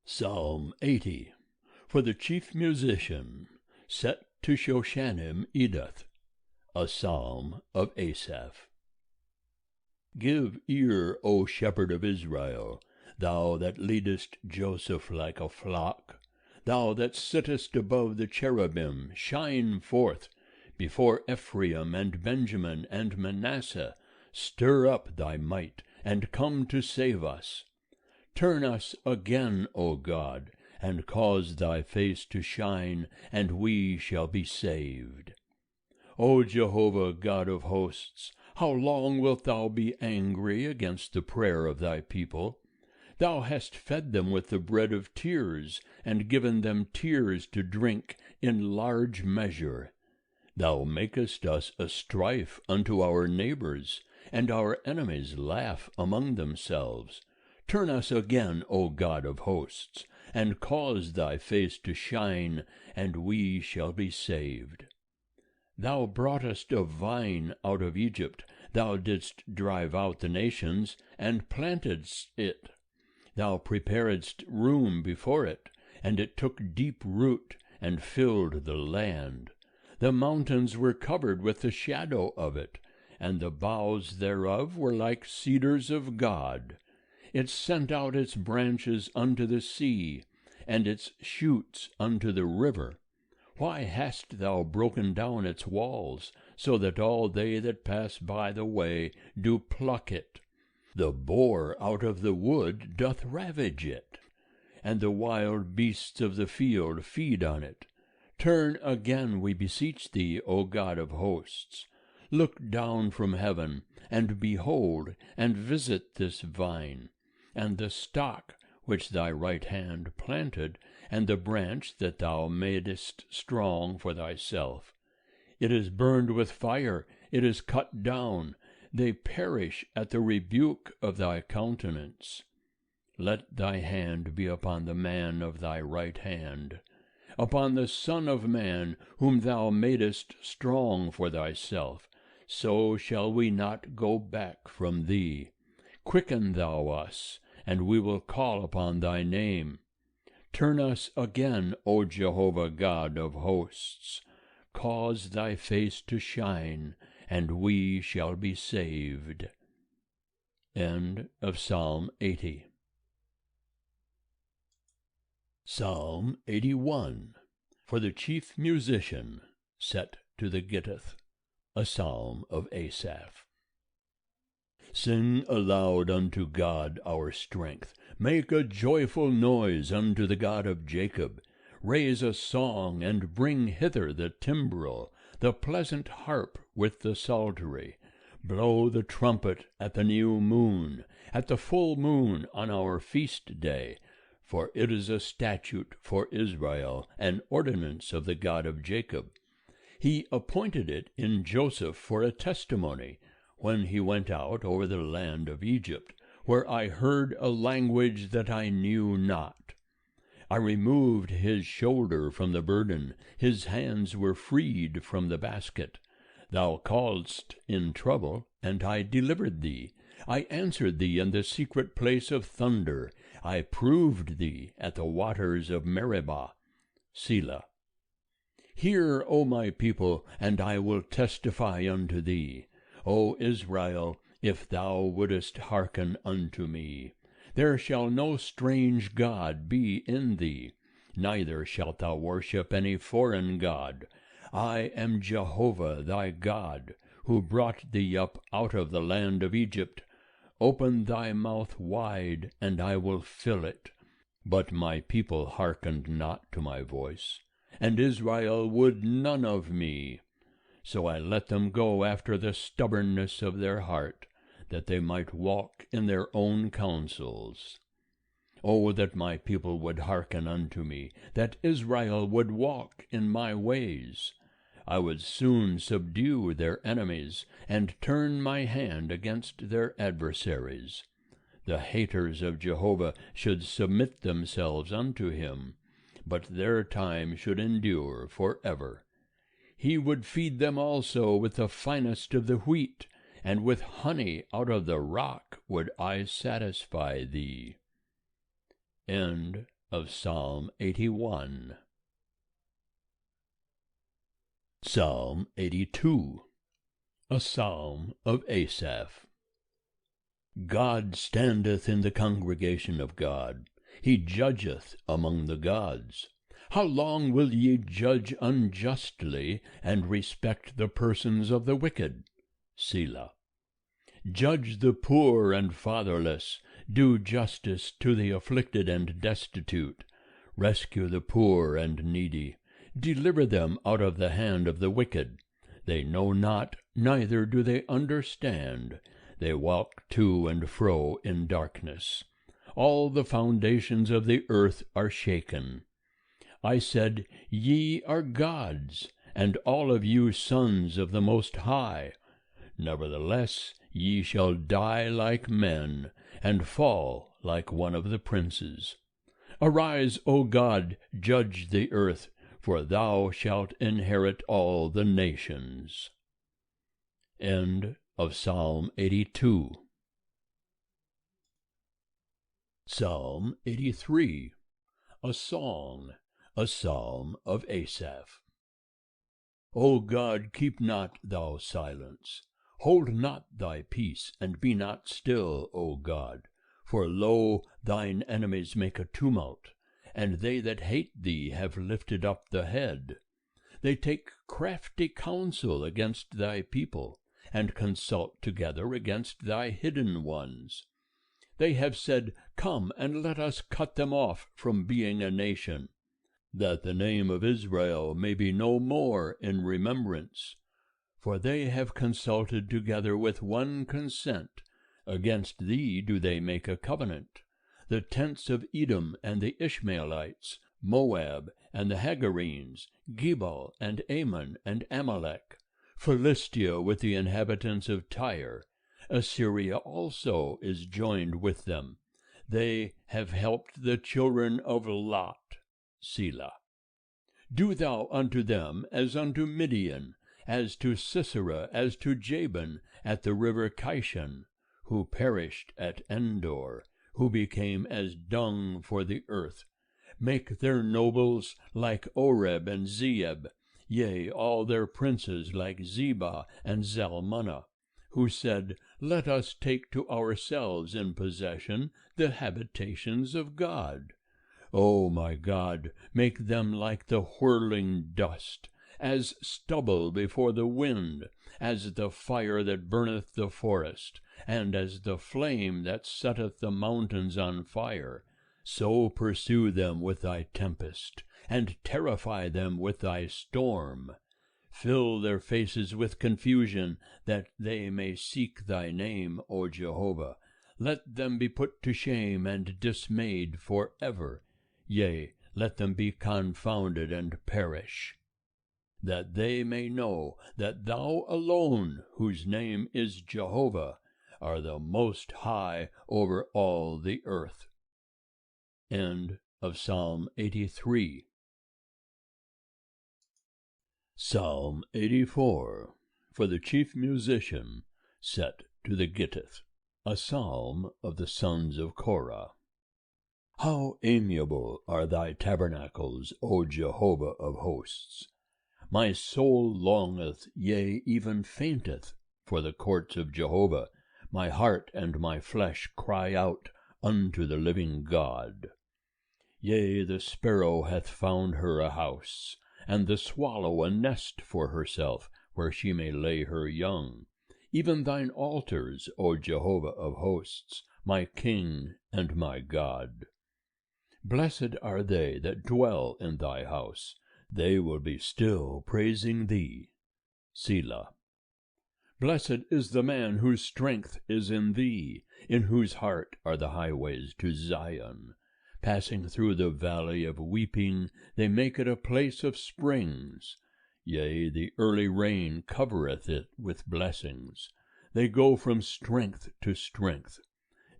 Psalm 80. For the chief musician, set to Shoshanim Eduth, a psalm of Asaph. Give ear, O shepherd of Israel, thou that leadest Joseph like a flock, thou that sittest above the cherubim, shine forth before Ephraim and Benjamin and Manasseh. Stir up thy might, and come to save us. Turn us again, O God, and cause thy face to shine, and we shall be saved. O Jehovah, God of hosts, how long wilt thou be angry against the prayer of thy people? Thou hast fed them with the bread of tears, and given them tears to drink in large measure. Thou makest us a strife unto our neighbors, and our enemies laugh among themselves. Turn us again, O God of hosts, and cause thy face to shine, and we shall be saved. Thou broughtest a vine out of Egypt, thou didst drive out the nations, and plantedst it. Thou preparedst room before it, and it took deep root, and filled the land. The mountains were covered with the shadow of it, and the boughs thereof were like cedars of God. It sent out its branches unto the sea, and its shoots unto the river. Why hast thou broken down its walls, so that all they that pass by the way do pluck it? The boar out of the wood doth ravage it, and the wild beasts of the field feed on it. Turn again, we beseech thee, O God of hosts. Look down from heaven, and behold, and visit this vine, and the stock which thy right hand planted, and the branch that thou madest strong for thyself. It is burned with fire, it is cut down, they perish at the rebuke of thy countenance. Let thy hand be upon the man of thy right hand, upon the Son of Man, whom thou madest strong for thyself. So shall we not go back from thee. Quicken thou us, and we will call upon thy name. Turn us again, O Jehovah God of hosts. Cause thy face to shine, and we shall be saved. End of Psalm 80. Psalm 81. For the chief musician, set to the Gittith, a psalm of Asaph. Sing aloud unto God our strength. Make a joyful noise unto the God of Jacob. Raise a song, and bring hither the timbrel, the pleasant harp with the psaltery. Blow the trumpet at the new moon, at the full moon on our feast day. For it is a statute for Israel, an ordinance of the God of Jacob. He appointed it in Joseph for a testimony, when he went out over the land of Egypt, where I heard a language that I knew not. I removed his shoulder from the burden, his hands were freed from the basket. Thou calledst in trouble, and I delivered thee. I answered thee in the secret place of thunder. I proved thee at the waters of Meribah. Selah. Hear, O my people, and I will testify unto thee. O Israel, if thou wouldest hearken unto me. There shall no strange god be in thee, neither shalt thou worship any foreign god. I am Jehovah thy God, who brought thee up out of the land of Egypt. Open thy mouth wide, and I will fill it. But my people hearkened not to my voice, and Israel would none of me. So I let them go after the stubbornness of their heart, that they might walk in their own counsels. O that my people would hearken unto me, that Israel would walk in my ways. I would soon subdue their enemies, and turn my hand against their adversaries. The haters of Jehovah should submit themselves unto him, but their time should endure forever. He would feed them also with the finest of the wheat, and with honey out of the rock would I satisfy thee. End of Psalm 81. Psalm 82. A Psalm of Asaph. God standeth in the congregation of God. He judgeth among the gods. How long will ye judge unjustly, and respect the persons of the wicked? Selah. Judge the poor and fatherless. Do justice to the afflicted and destitute. Rescue the poor and needy. Deliver them out of the hand of the wicked. They know not, neither do they understand. They walk to and fro in darkness. All the foundations of the earth are shaken. I said, Ye are gods, and all of you sons of the Most High. Nevertheless, ye shall die like men, and fall like one of the princes. Arise, O God, judge the earth, for thou shalt inherit all the nations. End of Psalm 82. Psalm 83. A Song, a Psalm of Asaph. O God, keep not thou silence. Hold not thy peace, and be not still, O God. For lo, thine enemies make a tumult, and they that hate thee have lifted up the head. They take crafty counsel against thy people, and consult together against thy hidden ones. They have said, Come, and let us cut them off from being a nation, that the name of Israel may be no more in remembrance. For they have consulted together with one consent. Against thee do they make a covenant. The tents of Edom and the Ishmaelites, Moab and the Hagarenes, Gebal and Ammon and Amalek, Philistia with the inhabitants of Tyre. Assyria also is joined with them. They have helped the children of Lot. Selah. Do thou unto them as unto Midian, as to Sisera, as to Jabin at the river Kishon, who perished at Endor, who became as dung for the earth. Make their nobles like Oreb and Zeeb, yea, all their princes like Zebah and Zalmunna, who said, Let us take to ourselves in possession the habitations of God. O my God, make them like the whirling dust, as stubble before the wind, as the fire that burneth the forest, and as the flame that setteth the mountains on fire. So pursue them with thy tempest, and terrify them with thy storm. Fill their faces with confusion, that they may seek thy name, O Jehovah. Let them be put to shame and dismayed for ever. Yea, let them be confounded and perish. That they may know that thou alone, whose name is Jehovah, are the Most High over all the earth. End of Psalm 83. Psalm 84, for the chief musician, set to the gittith, a psalm of the sons of Korah. How amiable are thy tabernacles, O Jehovah of hosts! My soul longeth, yea, even fainteth, for the courts of Jehovah. My heart and my flesh cry out unto the living God. Yea, the sparrow hath found her a house, and the swallow a nest for herself, where she may lay her young. Even thine altars, O Jehovah of hosts, my King and my God. Blessed are they that dwell in thy house. They will be still praising thee. Selah. Blessed is the man whose strength is in thee, in whose heart are the highways to Zion. Passing through the valley of weeping, they make it a place of springs. Yea, the early rain covereth it with blessings. They go from strength to strength.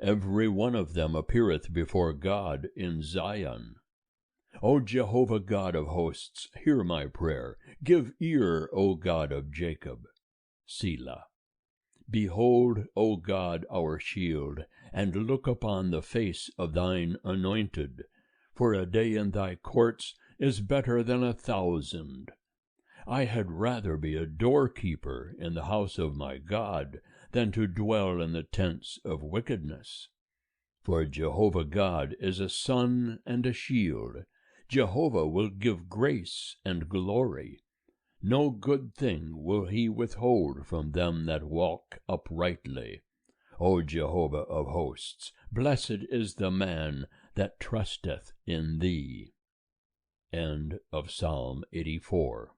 Every one of them appeareth before God in Zion. O Jehovah God of hosts, hear my prayer. Give ear, O God of Jacob. Selah. Behold, O God, our shield, and look upon the face of thine anointed. for a day in thy courts is better than 1,000. I had rather be a doorkeeper in the house of my God than to dwell in the tents of wickedness. For Jehovah God is a sun and a shield. Jehovah will give grace and glory. No good thing will he withhold from them that walk uprightly. O Jehovah of hosts, blessed is the man that trusteth in thee. End of Psalm 84.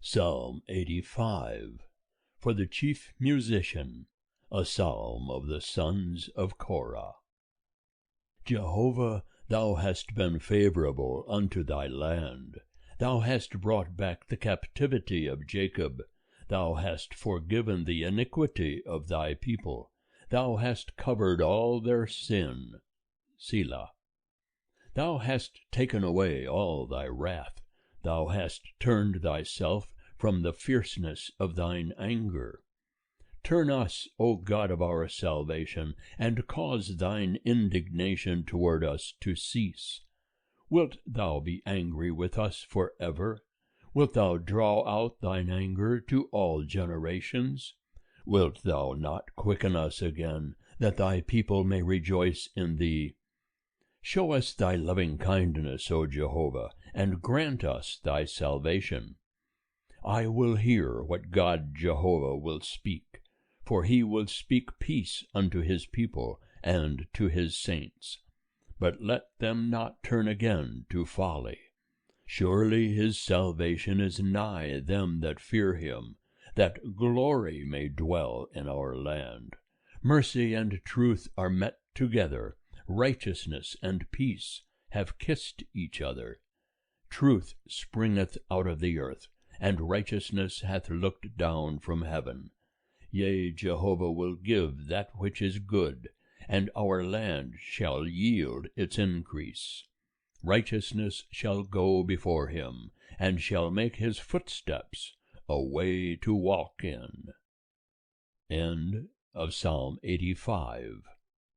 Psalm 85. For the chief musician, a psalm of the sons of Korah. Jehovah, thou hast been favorable unto thy land. Thou hast brought back the captivity of Jacob. Thou hast forgiven the iniquity of thy people. Thou hast covered all their sin. Selah. Thou hast taken away all thy wrath. Thou hast turned thyself from the fierceness of thine anger. Turn us, O God of our salvation, and cause thine indignation toward us to cease. Wilt thou be angry with us forever? Wilt thou draw out thine anger to all generations? Wilt thou not quicken us again, that thy people may rejoice in thee? Show us thy loving kindness, O Jehovah, and grant us thy salvation. I will hear what God Jehovah will speak, for he will speak peace unto his people and to his saints. But let them not turn again to folly. Surely his salvation is nigh them that fear him, that glory may dwell in our land. Mercy and truth are met together, righteousness and peace have kissed each other. Truth springeth out of the earth, and righteousness hath looked down from heaven. Yea, Jehovah will give that which is good, and our land shall yield its increase. Righteousness shall go before him, and shall make his footsteps a way to walk in. End of Psalm 85.